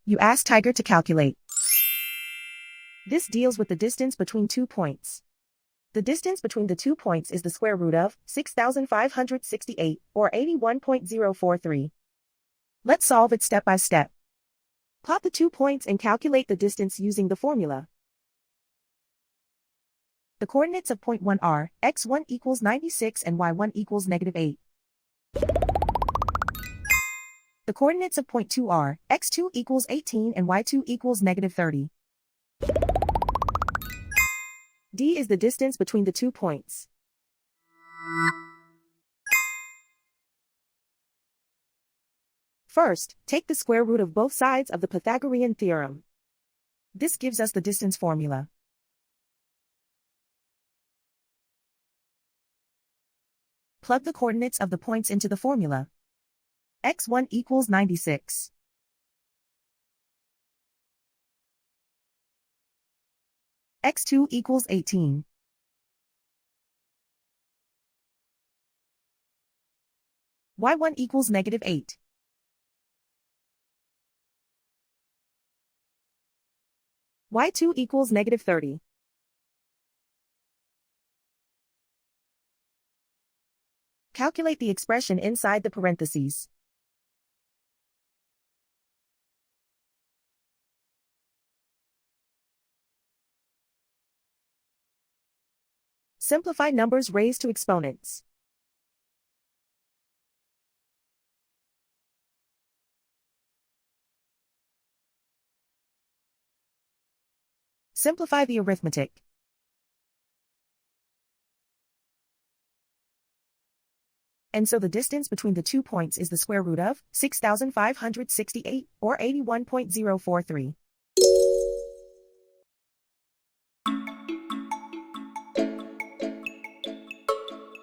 You ask Tiger to calculate. This deals with the distance between 2 points. The distance between the 2 points is the square root of 6,568, or 81.043. Let's solve it step by step. Plot the 2 points and calculate the distance using the formula. The coordinates of point 1 are x1 equals 96 and y1 equals -8. The coordinates of point 2 are x2 equals 18 and y2 equals -30. D is the distance between the 2 points. First, take the square root of both sides of the Pythagorean theorem. This gives us the distance formula. Plug the coordinates of the points into the formula. x1 equals 96. x2 equals 18. y1 equals -8. y2 equals -30. Calculate the expression inside the parentheses. Simplify numbers raised to exponents. Simplify the arithmetic. And so the distance between the 2 points is the square root of 6,568, or 81.043.